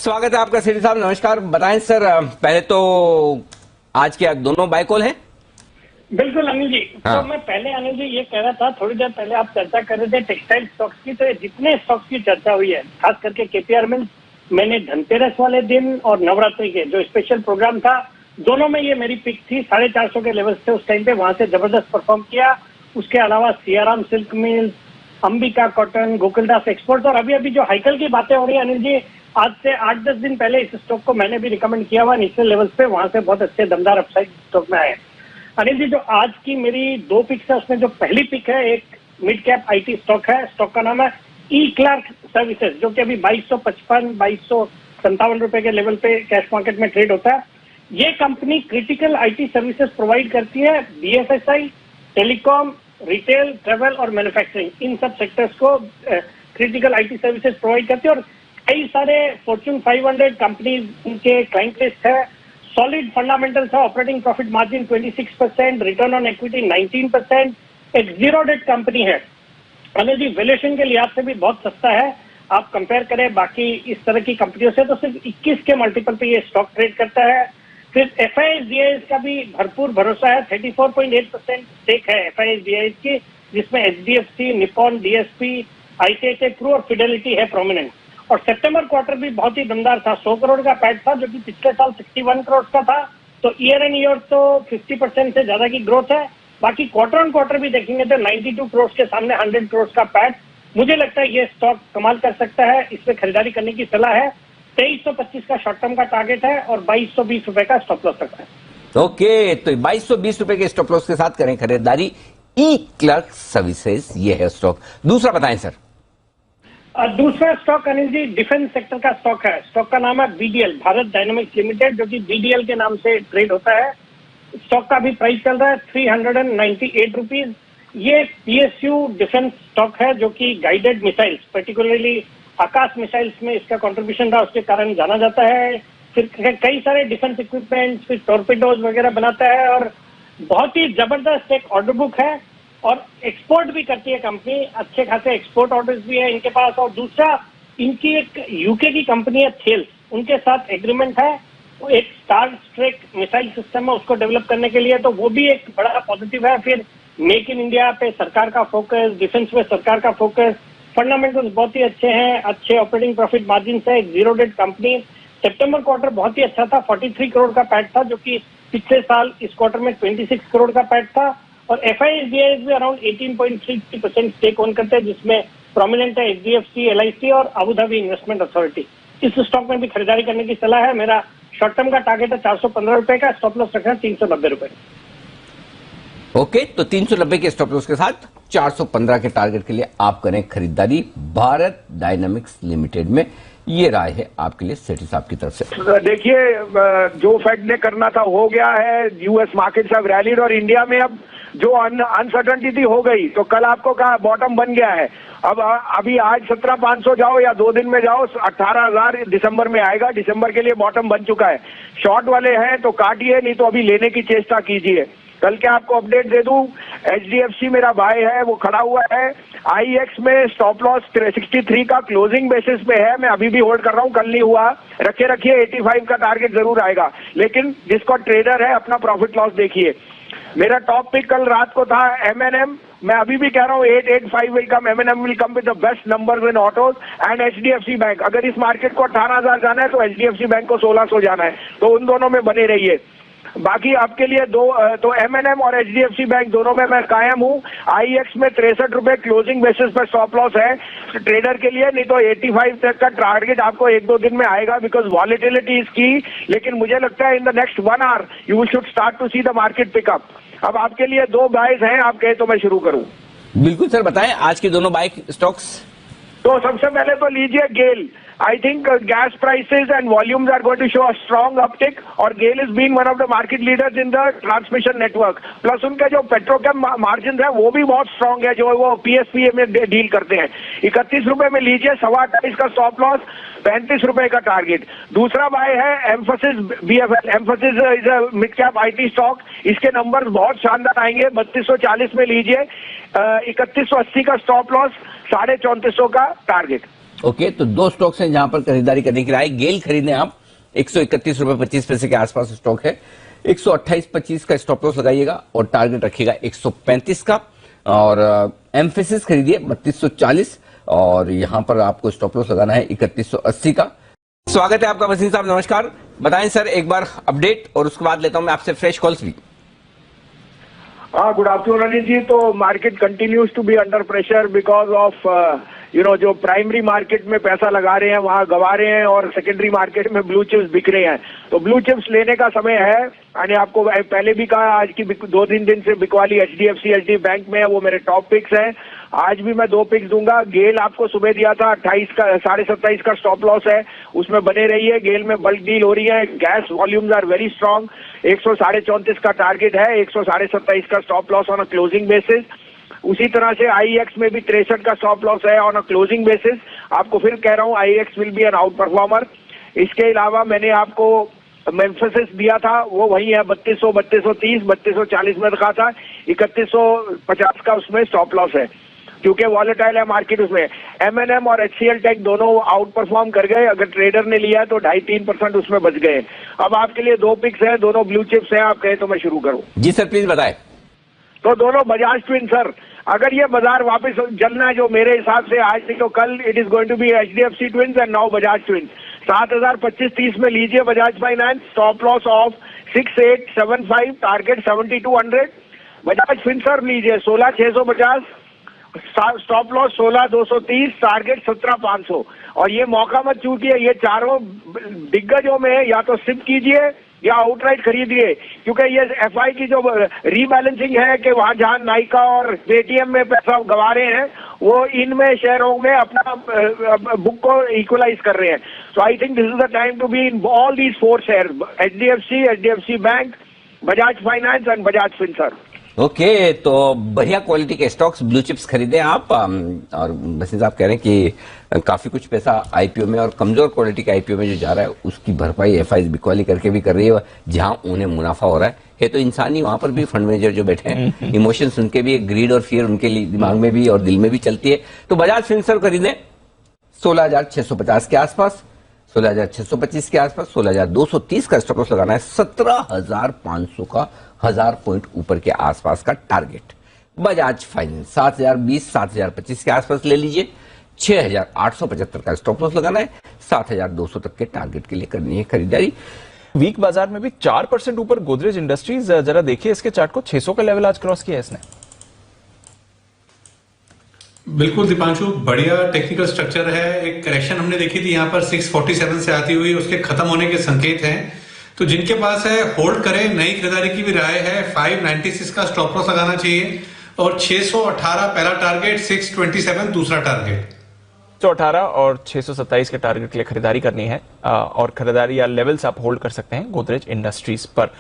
स्वागत है आपका सेठी साहब, नमस्कार। बताएं सर, पहले तो आज के दोनों बाय कॉल हैं। बिल्कुल अनिल जी। हाँ। तो मैं पहले अनिल जी ये कह रहा था, थोड़ी देर पहले आप चर्चा कर रहे थे टेक्सटाइल स्टॉक्स की, तो ये जितने स्टॉक्स की चर्चा हुई है, खास करके केपीआर मिल्स, मैंने धनतेरस वाले दिन और नवरात्रि के जो स्पेशल प्रोग्राम था, दोनों में ये मेरी पिक थी। 450 के लेवल्स थे उस टाइम पे, वहां से जबरदस्त परफॉर्म किया। उसके अलावा Siyaram silk mills, Ambika cotton, Gokuldas exports, और अभी अभी जो हाइकल की बातें हो रही है अनिल जी, आज से 8-10 दिन पहले इस स्टॉक को मैंने भी रिकमेंड किया हुआ निचले लेवल्स पे, वहां से बहुत अच्छे दमदार अपसाइड स्टॉक में आए। अनिल जी, जो आज की मेरी 2 पिक्स है, उसमें जो पहली पिक है एक मिड कैप आईटी स्टॉक है। स्टॉक का नाम है ई क्लार्क सर्विसेज, जो कि अभी 2255-2257 रुपए के लेवल पे कैश मार्केट में ट्रेड होता है। ये company critical IT services provide करती है। बीएफएसआई, टेलीकॉम, रिटेल, ट्रेवल और मैन्युफैक्चरिंग, इन सब सेक्टर्स को क्रिटिकल आईटी सर्विसेज प्रोवाइड करती है। और कई सारे फॉर्च्यून 500 कंपनीज उनके क्लाइंट लिस्ट है। सॉलिड फंडामेंटल्स है। Operating profit margin 26%, return on equity 19%, एक जीरो डेट कंपनी है। अनिल जी, वैल्यूएशन के लिहाज से भी बहुत सस्ता है। आप कंपेयर करें बाकी इस तरह की कंपनियों से तो सिर्फ 21 के मल्टीपल पे ये स्टॉक ट्रेड करता है। फिर एफआईएस का भी भरपूर भरोसा है। 34.8% स्टेक है एफआईएस की, जिसमें HDFC, Nippon, DSP, ICICI Pru और फिडेलिटी है प्रोमिनेंट। और सितंबर क्वार्टर भी बहुत ही दमदार था। 100 करोड़ का पैट था, जो कि पिछले साल 61 करोड़ का था। तो ईयर एंड ईयर तो 50% से ज्यादा की ग्रोथ है। बाकी क्वार्टर ऑन क्वार्टर भी देखेंगे तो 92 करोड़ के सामने 100 करोड़ का पैट। मुझे लगता है ये स्टॉक कमाल कर सकता है, इसमें खरीदारी करने की सलाह है। 2325 का शॉर्ट टर्म का टारगेट है और 2220 रुपए का स्टॉप लॉस रखा है। ओके, तो 2220 रुपए के स्टॉप लॉस के साथ करें खरीदारी। ई क्लर्क सर्विसेज ये है स्टॉक। दूसरा बताएं सर। दूसरा stock Anil ji defence sector का स्टॉक है। स्टॉक का नाम है बीडीएल, भारत डायनामिक्स लिमिटेड, जो कि बीडीएल के नाम से ट्रेड होता है। स्टॉक का भी प्राइस चल रहा है 398 रुपीज। ये पीएसयू डिफेंस स्टॉक है, जो कि गाइडेड मिसाइल्स, पर्टिकुलरली आकाश मिसाइल्स में इसका कंट्रीब्यूशन रहा, उसके कारण जाना जाता है। फिर कई सारे डिफेंस इक्विपमेंट, फिर टॉर्पेडोज वगैरह बनाता है, और बहुत ही जबरदस्त एक ऑर्डर बुक है। और एक्सपोर्ट भी करती है कंपनी, अच्छे खासे एक्सपोर्ट ऑर्डर्स भी है इनके पास। और दूसरा, इनकी एक यूके की कंपनी है थेल्स, उनके साथ एग्रीमेंट है। वो एक स्टार स्ट्रेक मिसाइल सिस्टम है, उसको डेवलप करने के लिए, तो वो भी एक बड़ा पॉजिटिव है। फिर मेक इन इंडिया पे सरकार का फोकस, डिफेंस पे सरकार का फोकस, फंडामेंटल्स बहुत ही अच्छे हैं, अच्छे ऑपरेटिंग प्रॉफिट मार्जिन है, एक जीरो डेट कंपनी। सितंबर क्वार्टर बहुत ही अच्छा था, 43 करोड़ का पैट था, जो कि पिछले साल इस क्वार्टर में 26 करोड़ का पैट था। और एफआईएस भी अराउंड 18.3% स्टेक ओन करते हैं, जिसमें प्रोमिनेंट है एचडीएफसी, एलआईसी और अबू धाबी इन्वेस्टमेंट अथॉरिटी। इस स्टॉक में भी खरीदारी करने की सलाह है। मेरा शॉर्ट टर्म का टारगेट है 415 रुपए का, स्टॉप लॉस रखना 390 रुपए। ओके, तो 390 के स्टॉप लॉस के साथ 415 के टारगेट के लिए आप करें खरीदारी भारत डायनामिक्स लिमिटेड में। ये राय है आपके लिए सेठी साहब की तरफ से। देखिए, जो फेड ने करना था हो गया है। यूएस मार्केट्स हैव रैलीड और इंडिया में अब जो अनसर्टनिटी थी हो गई, तो कल आपको कहा बॉटम बन गया है। अब अभी आज 17,500 जाओ या 2 दिन में जाओ, 18,000 दिसंबर में आएगा। दिसंबर के लिए बॉटम बन चुका है। शॉर्ट वाले हैं तो काटिए, नहीं तो अभी लेने की चेष्टा कीजिए। कल के आपको अपडेट दे दूं, एचडीएफसी मेरा भाई है, वो खड़ा हुआ है। आईएक्स में स्टॉप लॉस 63 का क्लोजिंग बेसिस पे है, मैं अभी भी होल्ड कर रहा हूं, कल नहीं हुआ। रखिए 85 का टारगेट जरूर आएगा, लेकिन जिसको ट्रेडर है अपना प्रॉफिट लॉस देखिए। मेरा टॉप पिक कल रात को था एमएनएम, मैं अभी भी कह रहा हूं 885 will come, M&M will come with the best numbers in autos and HDFC bank. अगर इस मार्केट को 18,000 जाना है तो एचडीएफसी बैंक को 1600 जाना है, तो उन दोनों में बने रहिए। बाकी आपके लिए तो एमएनएम और एचडीएफसी बैंक दोनों में मैं कायम हूं। आईएक्स में 63 रुपए क्लोजिंग बेसिस पर स्टॉप लॉस है ट्रेडर के लिए, नहीं तो 85 तक का टारगेट आपको 1-2 दिन में आएगा, बिकॉज वॉलेटिलिटी इज की। लेकिन मुझे लगता है in the next 1 hour you should start to see the market pickup. अब आपके लिए 2 बाइज हैं, आप कहे तो मैं शुरू करूं। बिल्कुल सर, बताएं आज के दोनों बाइक स्टॉक्स। तो सबसे पहले तो लीजिए गेल। I think gas prices and volumes are going to show a strong uptick, और GAIL is being one of the market leaders in the transmission network. Plus उनके जो पेट्रोकेम मार्जिन है वो भी बहुत स्ट्रांग है, जो वो पीएसपीए में डील करते हैं। 31 रुपए में लीजिए, 28.25 का स्टॉप लॉस, 35 रुपए का टारगेट। दूसरा बाय है Mphasis BFL. Mphasis is a mid cap IT stock, इसके नंबर्स बहुत शानदार आएंगे। 3240 में लीजिए, 3180 का स्टॉप लॉस, 3450 का टारगेट। ओके, तो दो स्टॉक्स हैं जहां पर खरीदारी करने की राय। गेल खरीदें आप, 131.25 के आसपास स्टॉक है। 128.25 का स्टॉप लॉस लगाइएगा और टारगेट रखिएगा 135 का। और एम्फेसिस खरीदिए 3240 और यहां पर आपको स्टॉप लॉस लगाना है 3180 का। स्वागत है आपका वसीम साहब, नमस्कार। बताएं सर एक बार अपडेट और उसके बाद लेता हूं मैं आपसे फ्रेश कॉल्स भी। हाँ, गुड आफ्टरनून अनिल जी। तो market continues to be under pressure because of जो प्राइमरी मार्केट में पैसा लगा रहे हैं वहां गवा रहे हैं और सेकेंडरी मार्केट में ब्लू चिप्स बिक रहे हैं। तो ब्लू चिप्स लेने का समय है। मैंने आपको पहले भी कहा, आज की 2-3 दिन से बिकवाली HDFC बैंक में है, वो मेरे टॉप पिक्स हैं। आज भी मैं 2 पिक्स दूंगा। गेल आपको सुबह दिया था 27.5 का स्टॉप लॉस है, उसमें बने रहिए। गेल में बल्क डील हो रही है, gas volumes are very strong. 134 का टारगेट है, 127.5 का stop loss on a closing basis. उसी तरह से IEX में भी 63 का स्टॉप लॉस है ऑन अ क्लोजिंग बेसिस। आपको फिर कह रहा हूं IEX will be an outperformer. इसके अलावा मैंने आपको एम्फेसिस दिया था, वो वही है 3200, 3230, 3240 में रखा था। 3150 का उसमें स्टॉप लॉस है क्योंकि वॉलेटाइल है मार्केट। उसमें M&M और HCL टेक दोनों आउट परफॉर्म कर गए। अगर ट्रेडर ने लिया तो 2.5-3% उसमें बच गए। अब आपके लिए 2 पिक्स हैं, दोनों ब्लू चिप्स हैं। आप कहें तो मैं शुरू करूं? जी सर, प्लीज बताएं। तो दोनों बजाज ट्विन सर। अगर ये बाजार वापस चलना है जो मेरे हिसाब से आज नहीं तो कल, it is going to be HDFC twins and now Bajaj twins. 7025-30 में लीजिए Bajaj finance. Stop loss of 6875, target 7200। Bajaj Finserv लीजिए 16650, स्टॉप लॉस 16230, टारगेट 17500। और ये मौका मत चूकिए, ये चारों दिग्गजों में या तो सिप कीजिए या आउटराइट खरीदिए, क्योंकि ये FI की जो रीबैलेंसिंग है कि वहां जहां नाइका और पेटीएम में पैसा गवा रहे हैं वो इनमें शेयरों में अपना बुक को इक्वलाइज कर रहे हैं। So I think this is the time to be in all these 4 share, HDFC bank, Bajaj finance and Bajaj Finserv. Okay, तो बढ़िया क्वालिटी के स्टॉक्स ब्लू चिप्स खरीदें आप। और वसीम साहब कह रहे हैं कि काफी कुछ पैसा IPO में और कमजोर क्वालिटी के IPO में जो जा रहा है उसकी भरपाई FIs बिकवाली करके भी कर रही है, जहां उन्हें मुनाफा हो रहा है। तो इंसानी वहां पर भी फंड मैनेजर जो बैठे हैं, इमोशंस उनके भी, ग्रीड और फियर उनके दिमाग में भी और दिल में भी चलती है। तो बजाज फिनसर्व खरीदें 16,650 के आसपास, 16,625 के आसपास, 16,230 का स्टॉप लॉस लगाना है। 17,500 का 1000 पॉइंट ऊपर के आसपास का टारगेट। बजाज फाइनेंस 7,020, 7,025 के आसपास ले लीजिए। 6,875 का स्टॉप लॉस लगाना है। 7,200 तक के टारगेट के लिए करनी है खरीदारी। वीक बाजार में भी 4% ऊपर गोदरेज इंडस्ट्रीज। जरा देखिए इसके चार्ट को, 600 का लेवल आज क्रॉस किया है इसने। बिल्कुल दीपांशु, बढ़िया टेक्निकल स्ट्रक्चर है। एक करेक्शन हमने देखी थी यहाँ पर 647 से आती हुई, उसके खत्म होने के संकेत हैं। तो जिनके पास है होल्ड करें। नई खरीदारी की भी राय है। 596 का स्टॉप लॉस लगाना चाहिए और 618 पहला टारगेट, 627 दूसरा टारगेट। 618 और 627 के टारगेट के लिए खरीदारी करनी है और खरीदारी या लेवल्स आप होल्ड कर सकते हैं गोदरेज इंडस्ट्रीज पर।